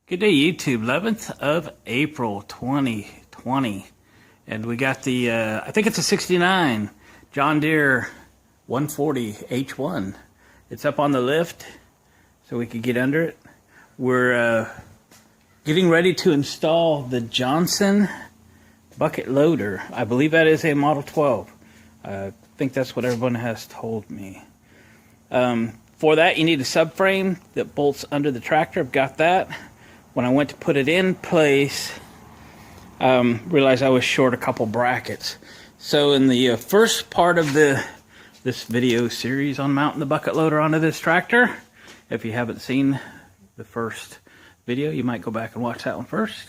Good day, YouTube. 11th of April, 2020. And we got the, I think it's a 69 John Deere 140 H1. It's up on the lift, so we could get under it. We're getting ready to install the Johnson bucket loader. I believe that is a Model 12. I think that's what everyone has told me. For that, you need a subframe that bolts under the tractor. I've got that. When I went to put it in place, realized I was short a couple brackets. So in the first part of this video series on mounting the bucket loader onto this tractor, if you haven't seen the first video, you might go back and watch that one first.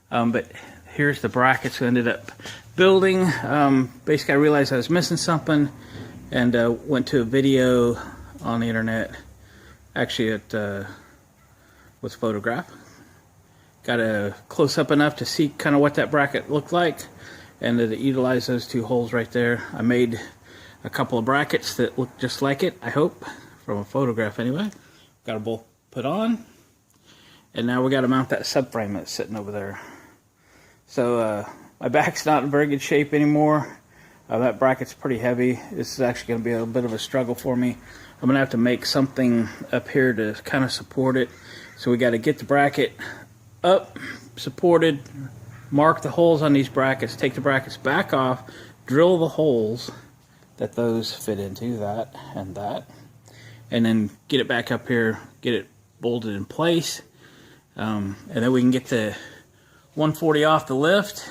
But here's the brackets we ended up building. Basically, I realized I was missing something and went to a video on the internet. Actually, it was photographed. Got a close up enough to see kind of what that bracket looked like, and to utilize those two holes right there. I made a couple of brackets that look just like it, I hope, from a photograph anyway. Got them both put on, and now we got to mount that subframe that's sitting over there. So my back's not in very good shape anymore. That bracket's pretty heavy. This is actually going to be a bit of a struggle for me. I'm going to have to make something up here to kind of support it. So we got to get the bracket up, supported, mark the holes on these brackets, take the brackets back off, drill the holes that those fit into, that, and then get it back up here, get it bolted in place, and then we can get the 140 off the lift,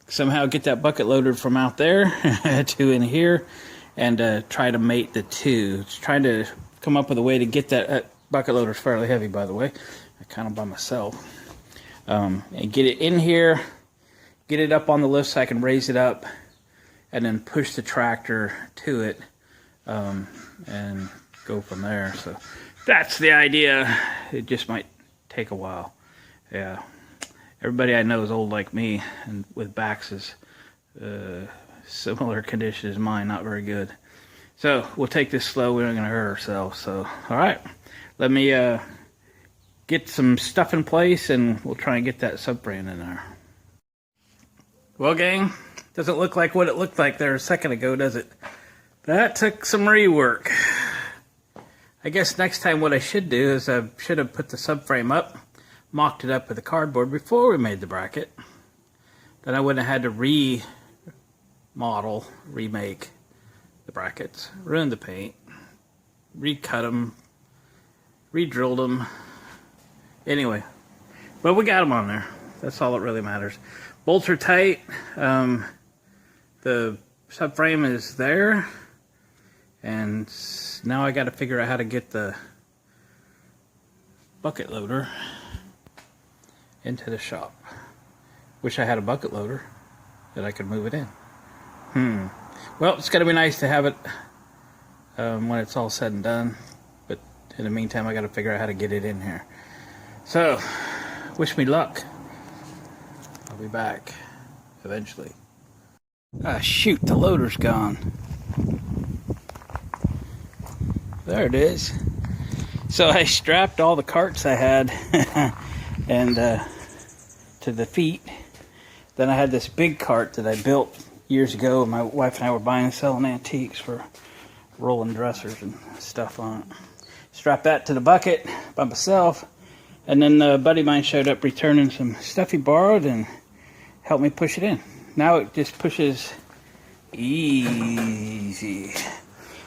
somehow get that bucket loader from out there to in here, and try to mate the two. Trying to come up with a way to get that bucket loader is fairly heavy, by the way. I kind of by myself. And get it in here, get it up on the lift so I can raise it up, and then push the tractor to it, and go from there. So that's the idea. It just might take a while. Yeah. Everybody I know is old like me, and with backs is similar condition as mine, not very good. So we'll take this slow. We're not going to hurt ourselves. So, all right. Let me get some stuff in place, and we'll try and get that subframe in there. Well, gang, doesn't look like what it looked like there a second ago, does it? That took some rework. I guess next time what I should do is I should have put the subframe up, mocked it up with the cardboard before we made the bracket. Then I wouldn't have had to remake the brackets, ruin the paint, recut them, re-drilled them. Anyway, but we got them on there. That's all that really matters. Bolts are tight. The subframe is there, and now I got to figure out how to get the bucket loader into the shop. Wish I had a bucket loader that I could move it in. Well, it's got to be nice to have it when it's all said and done. But in the meantime, I got to figure out how to get it in here. So, wish me luck. I'll be back eventually. Ah, shoot, the loader's gone. There it is. So I strapped all the carts I had and to the feet. Then I had this big cart that I built years ago. My wife and I were buying and selling antiques for rolling dressers and stuff on it. Strapped that to the bucket by myself. And then a buddy of mine showed up returning some stuff he borrowed and helped me push it in. Now it just pushes easy.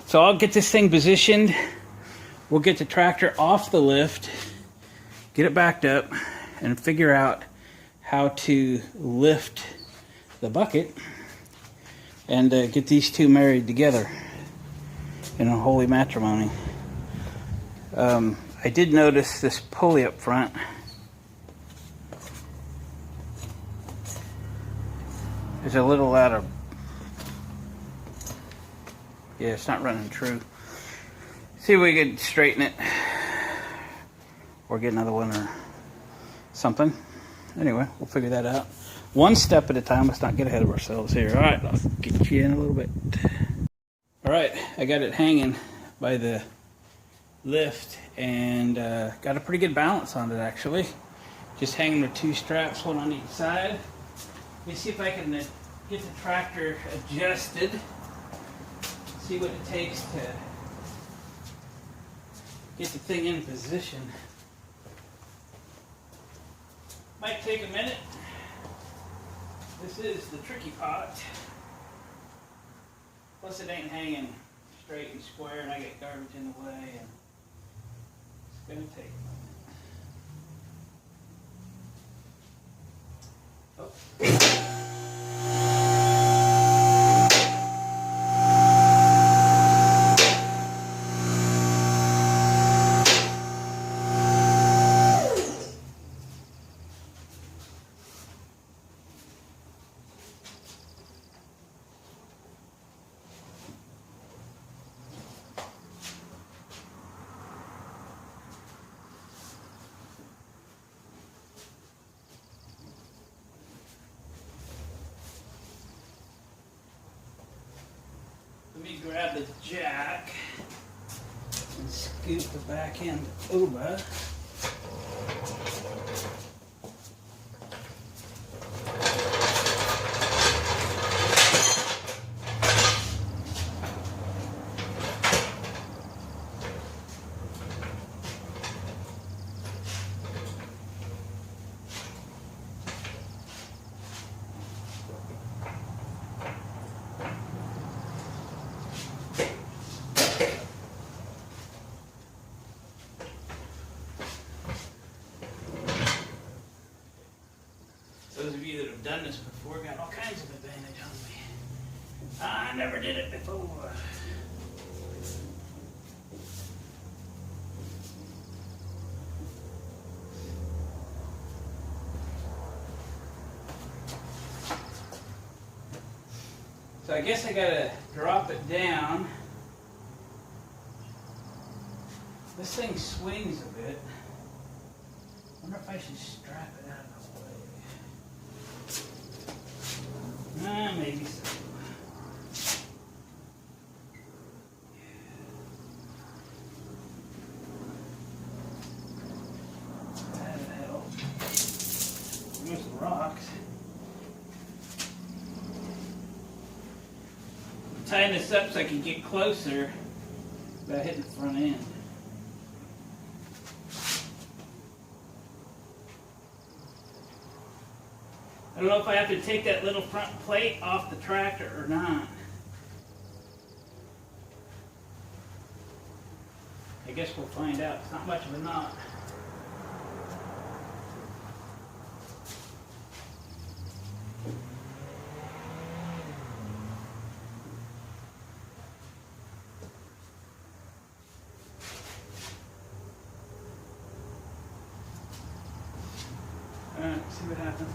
So I'll get this thing positioned. We'll get the tractor off the lift, get it backed up, and figure out how to lift the bucket and get these two married together in a holy matrimony. I did notice this pulley up front. It's a little out of... Yeah, it's not running true. See if we can straighten it. Or get another one or something. Anyway, we'll figure that out. One step at a time. Let's not get ahead of ourselves here. Alright, I'll get you in a little bit. Alright, I got it hanging by the lift, and got a pretty good balance on it actually. Just hanging with 2 straps, one on each side. Let me see if I can get the tractor adjusted. See what it takes to get the thing in position. Might take a minute. This is the tricky part. Plus it ain't hanging straight and square, and I get garbage in the way, and it's gonna take a minute. Oh. Let me grab the jack and scoot the back end over. Those of you that have done this before got all kinds of advantage on me. I never did it before. So I guess I gotta drop it down. This thing swings a bit. I wonder if I should strap it out of the way. Maybe so. That'll help. There's the rocks. I'm tying this up so I can get closer without hitting the front end. I don't know if I have to take that little front plate off the tractor or not. I guess we'll find out. It's not much of a knot. All right, see what happens.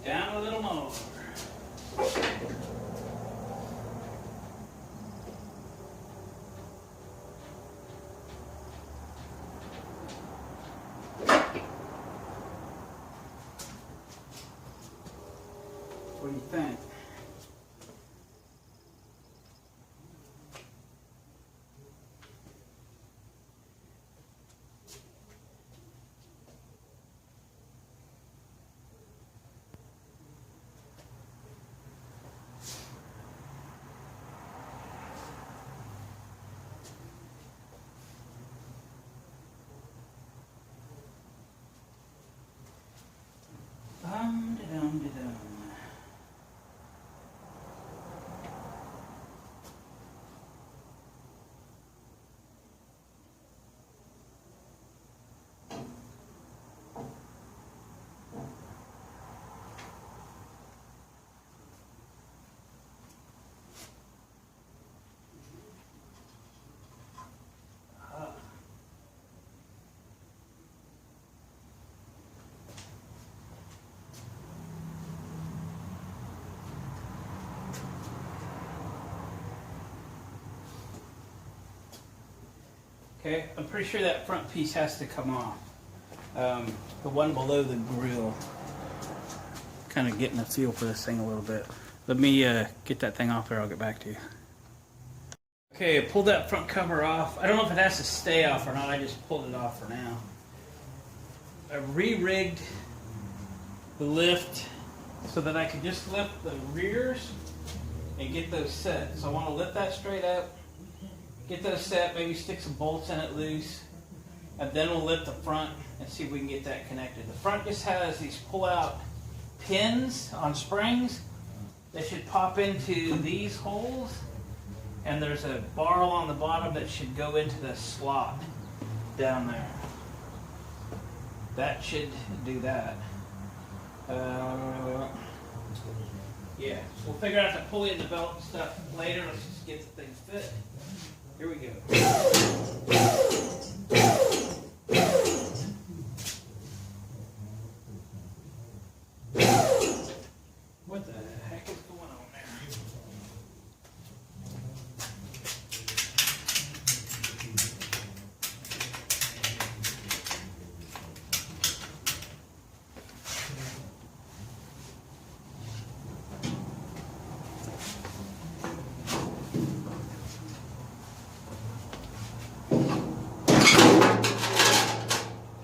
Down a little more. What do you think? Dum-de-dum-de-dum. Okay, I'm pretty sure that front piece has to come off. The one below the grill. Kind of getting a feel for this thing a little bit. Let me get that thing off there, I'll get back to you. Okay, I pulled that front cover off. I don't know if it has to stay off or not, I just pulled it off for now. I re-rigged the lift so that I could just lift the rears and get those set. So I want to lift that straight up, get those set, maybe stick some bolts in it loose, and then we'll lift the front and see if we can get that connected. The front just has these pull-out pins on springs. They should pop into these holes, and there's a bar along the bottom that should go into the slot down there. That should do that. Yeah, we'll figure out the pulley and the belt and stuff later. Let's just get the thing fit. Here we go. What the heck is going on there?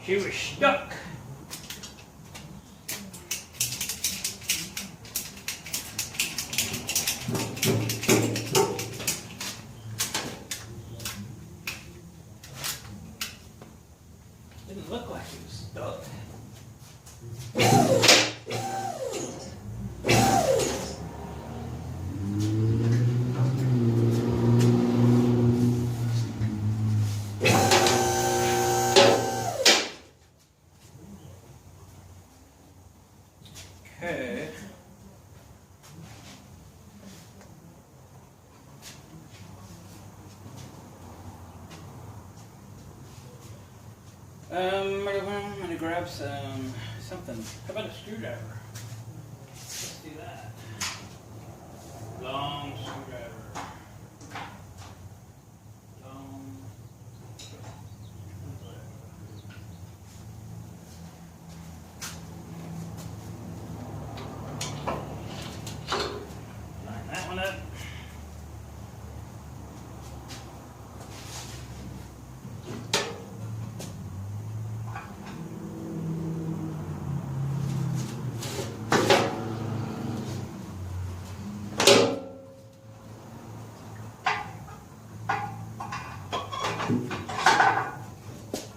She was stuck. Didn't look like it was stuck. Okay. I'm gonna grab something. How about a screwdriver? Let's do that. Long screwdriver. Long. Line that one up.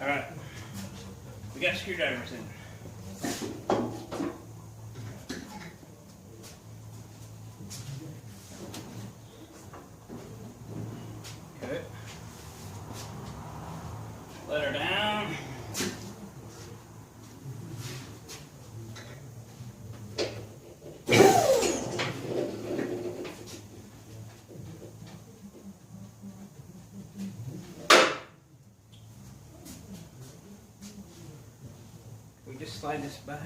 Alright, we got screwdrivers in. Okay. Let her down. We just slide this back.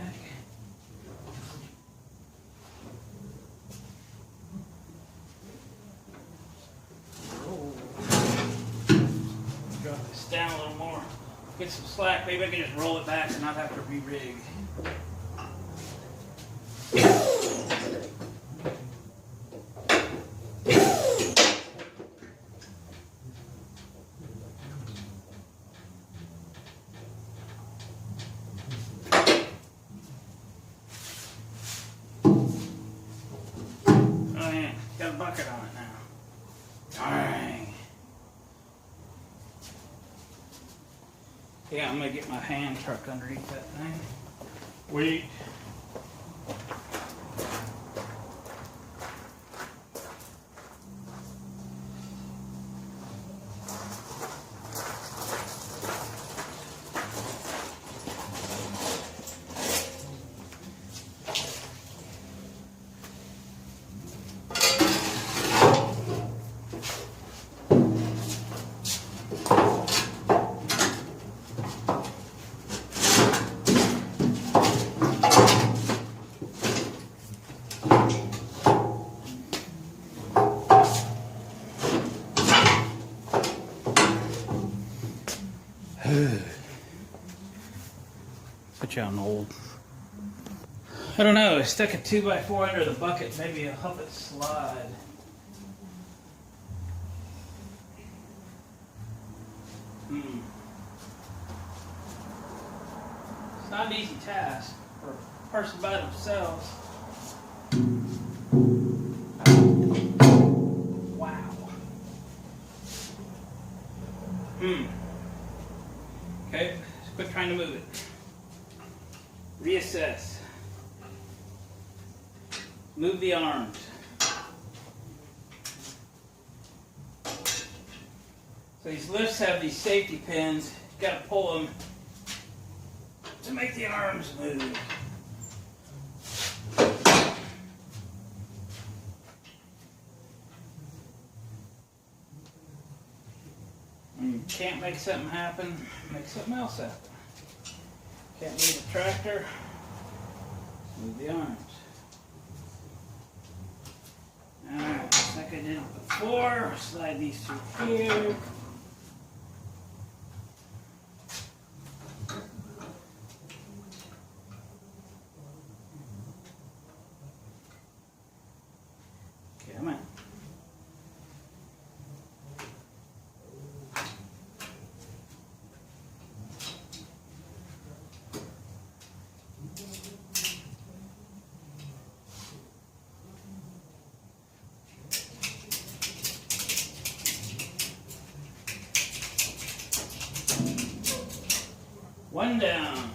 Oh. Drop this down a little more. Get some slack. Maybe I can just roll it back and not have to re-rig. Got a bucket on it now. Alright. Yeah, I'm gonna get my hand tucked underneath that thing. Wait. Put you on hold. I don't know, I stuck a 2x4 under the bucket, maybe I'll help it slide. It's not an easy task for a person by themselves. Wow. Okay, just quit trying to move it. Reassess. Move the arms. So these lifts have these safety pins. You gotta pull them to make the arms move. When you can't make something happen, make something else happen. Can't move the tractor, move the arms. Alright, just like I did before, slide these through here. Come on. One down.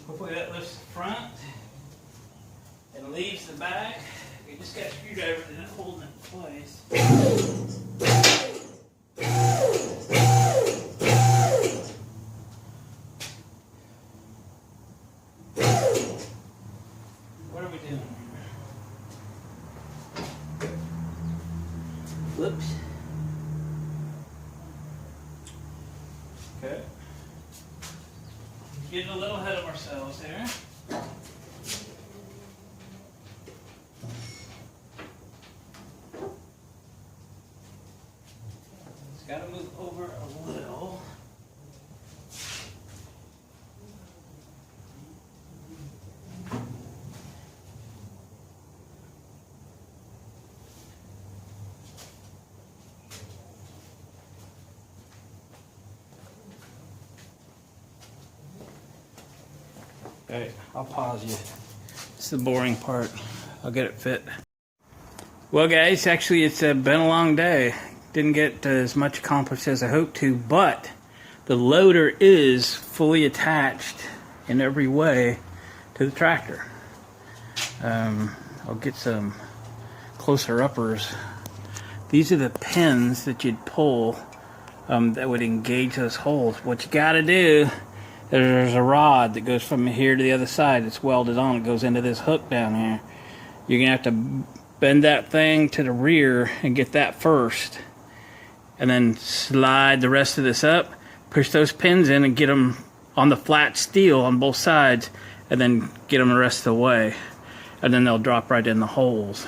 Hopefully that lifts the front and leaves the back. You just got a screwdriver that's holding it in place. What are we doing here? Whoops. Okay. Getting a little ahead of ourselves here. It's got to move over a little. Okay, I'll pause you. It's the boring part. I'll get it fit. Well guys, actually it's been a long day. Didn't get as much accomplished as I hoped to, but the loader is fully attached in every way to the tractor. I'll get some closer uppers. These are the pins that you'd pull that would engage those holes. What you gotta do, there's a rod that goes from here to the other side. It's welded on. It goes into this hook down here. You're going to have to bend that thing to the rear and get that first. And then slide the rest of this up. Push those pins in and get them on the flat steel on both sides. And then get them the rest of the way. And then they'll drop right in the holes.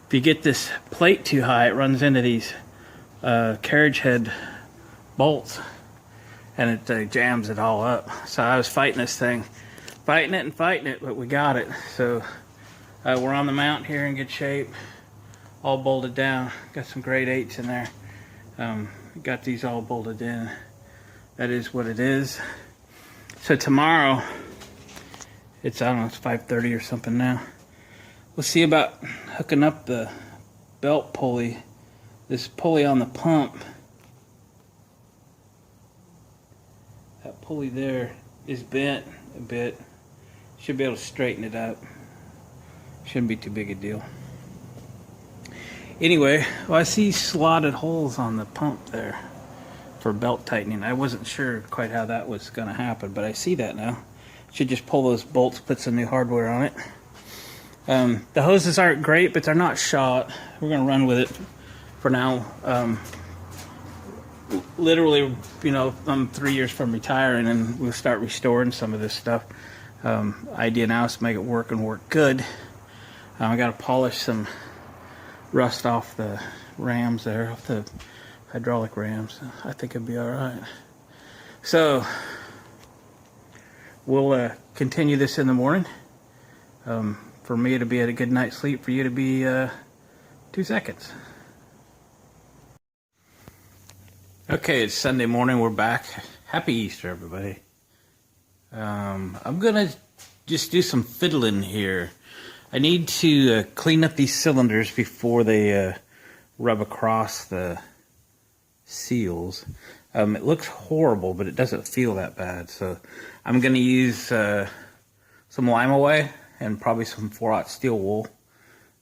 If you get this plate too high, it runs into these carriage head bolts. And it jams it all up. So I was fighting this thing. Fighting it, but we got it. So we're on the mount here in good shape. all bolted down. Got some grade 8s in there. Got these all bolted in. That is what it is. So tomorrow, I don't know, it's 5:30 or something now. We'll see about hooking up the belt pulley. This pulley on the pump. That pulley there is bent a bit. Should be able to straighten it up. Shouldn't be too big a deal. Anyway, well, I see slotted holes on the pump there for belt tightening. I wasn't sure quite how that was going to happen, but I see that now. Should just pull those bolts, put some new hardware on it. The hoses aren't great, but they're not shot. We're going to run with it for now. Literally, you know, I'm 3 years from retiring, and we'll start restoring some of this stuff. Idea now is to make it work and work good. I got to polish some rust off the rams there, off the hydraulic rams. I think it'll be all right. So we'll continue this in the morning. For me to be at a good night's sleep, for you to be 2 seconds. Okay, it's Sunday morning. We're back. Happy Easter, everybody. I'm gonna just do some fiddling here. I need to clean up these cylinders before they rub across the seals. It looks horrible, but it doesn't feel that bad. So I'm gonna use some lime away and probably some 4/0 steel wool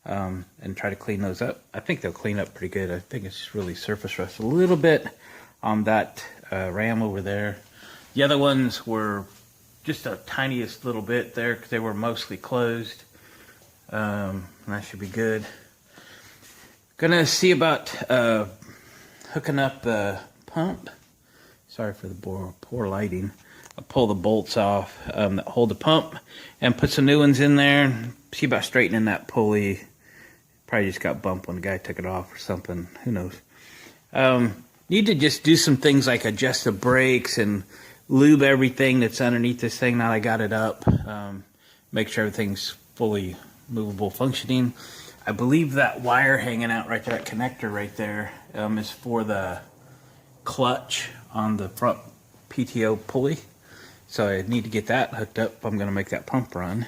and try to clean those up. I think they'll clean up pretty good. I think it's just really surface rust a little bit on that ram over there. The other ones were just the tiniest little bit there because they were mostly closed. And that should be good. Gonna see about hooking up the pump. Sorry for the poor lighting. I'll pull the bolts off that hold the pump and put some new ones in there. See about straightening that pulley. Probably just got bumped when the guy took it off or something. Who knows? Need to just do some things like adjust the brakes and lube everything that's underneath this thing. Now I got it up. Make sure everything's fully movable, functioning. I believe that wire hanging out right there, that connector right there, is for the clutch on the front PTO pulley. So I need to get that hooked up if I'm going to make that pump run.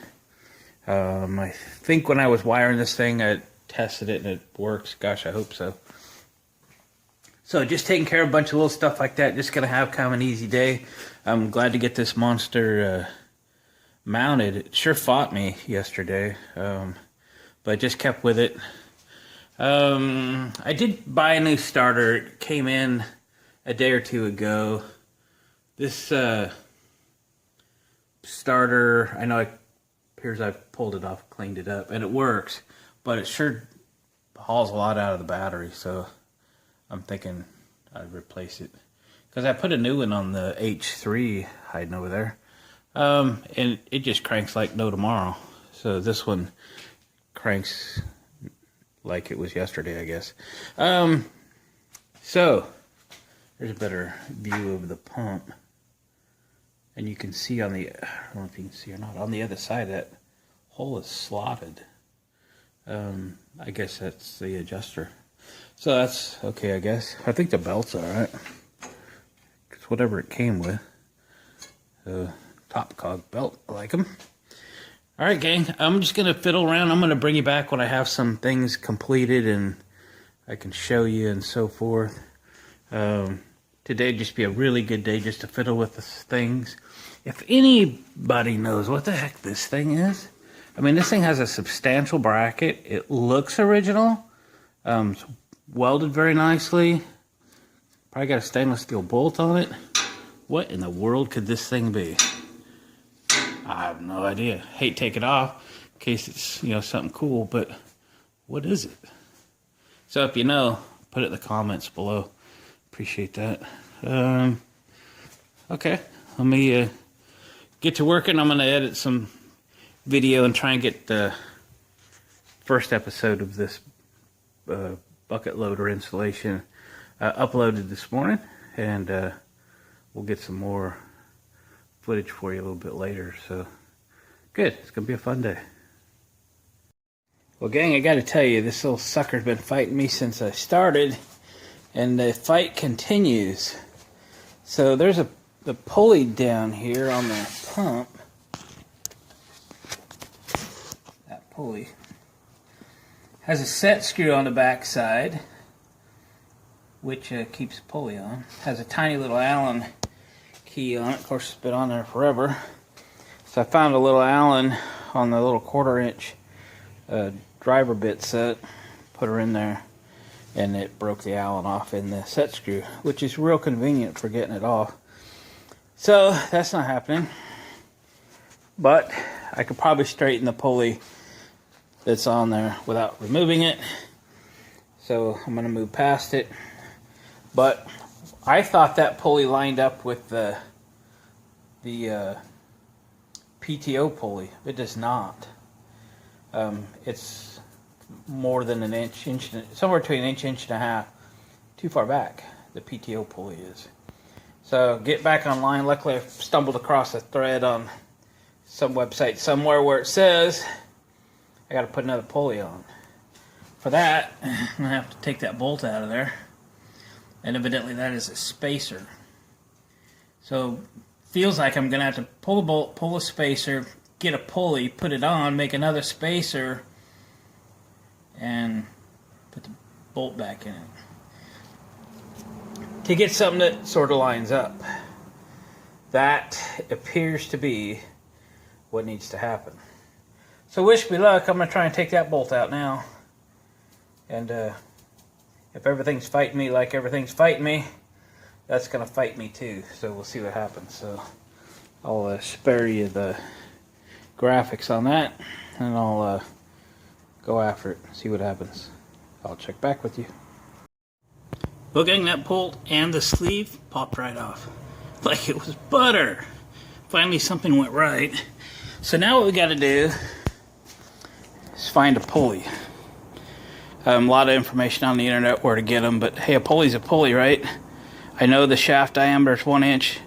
I think when I was wiring this thing, I tested it and it works. Gosh, I hope so. So just taking care of a bunch of little stuff like that. Just going to have kind of an easy day. I'm glad to get this monster mounted. It sure fought me yesterday, but I just kept with it. I did buy a new starter. It came in a day or two ago. This starter, I know it appears I've pulled it off, cleaned it up, and it works, but it sure hauls a lot out of the battery, so I'm thinking I'd replace it. Because I put a new one on the H3 hiding over there. And it just cranks like no tomorrow. So this one cranks like it was yesterday, I guess. So there's a better view of the pump. And you can see on the, I don't know if you can see or not, on the other side that hole is slotted. I guess that's the adjuster. So that's okay, I guess. I think the belt's alright. It's whatever it came with. Top cog belt, I like them. Alright, gang, I'm just going to fiddle around. I'm going to bring you back when I have some things completed and I can show you and so forth. Today just be a really good day just to fiddle with the things. If anybody knows what the heck this thing is, I mean, this thing has a substantial bracket. It looks original. It's welded very nicely. Probably got a stainless steel bolt on it. What in the world could this thing be? I have no idea. Hate to take it off in case it's, you know, something cool, but what is it? So if you know, put it in the comments below. Appreciate that. Okay, let me get to working. I'm going to edit some video and try and get the first episode of this bucket loader installation uploaded this morning, and we'll get some more footage for you a little bit later. So good, it's gonna be a fun day. Well, gang, I got to tell you, this little sucker's been fighting me since I started, and the fight continues. So there's the pulley down here on the pump. That pulley has a set screw on the back side, which keeps the pulley on. Has a tiny little Allen key on it. Of course, it's been on there forever. So I found a little Allen on the little 1/4-inch driver bit set, put her in there, and it broke the Allen off in the set screw, which is real convenient for getting it off. So that's not happening, but I could probably straighten the pulley that's on there without removing it. So I'm going to move past it. But I thought that pulley lined up with the PTO pulley. It does not. It's more than an inch, somewhere between an inch and a half too far back, the PTO pulley is. So get back online. Luckily I stumbled across a thread on some website somewhere where it says I got to put another pulley on. For that, I'm going to have to take that bolt out of there, and evidently that is a spacer. So feels like I'm going to have to pull the bolt, pull a spacer, get a pulley, put it on, make another spacer, and put the bolt back in it to get something that sort of lines up. That appears to be what needs to happen. So wish me luck. I'm going to try and take that bolt out now. And if everything's fighting me like everything's fighting me, that's going to fight me too. So we'll see what happens. So I'll spare you the graphics on that, and I'll go after it, see what happens. I'll check back with you. Well, gang, that bolt and the sleeve popped right off like it was butter. Finally something went right. So now what we got to do is find a pulley. A lot of information on the internet where to get them, but hey, a pulley's a pulley, right? I know the shaft diameter is 1 inch.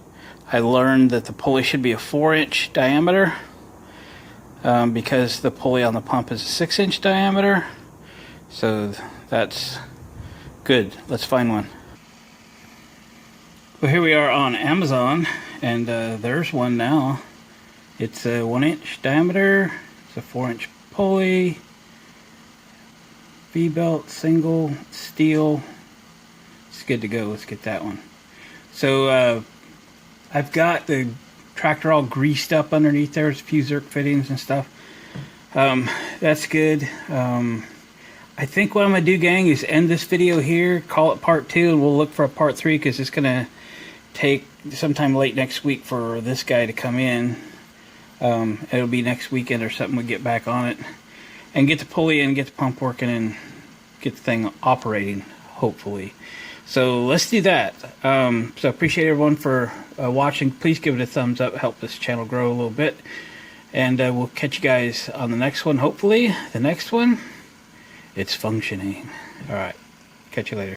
I learned that the pulley should be a 4-inch diameter. Because the pulley on the pump is a 6-inch diameter. So that's good. Let's find one. Well, here we are on Amazon, and there's one now. It's a 1-inch diameter. It's a 4-inch pulley. V-belt, single, steel. It's good to go. Let's get that one. So I've got the tractor all greased up underneath there. There's a few Zerk fittings and stuff. That's good. I think what I'm going to do, gang, is end this video here, call it part 2, and we'll look for a part 3, because it's going to take sometime late next week for this guy to come in. It'll be next weekend or something we get back on it and get the pulley in, get the pump working, and get the thing operating, hopefully. So let's do that. So appreciate everyone for watching. Please give it a thumbs up, help this channel grow a little bit, and we'll catch you guys on the next one. Hopefully the next one, it's functioning. All right, catch you later.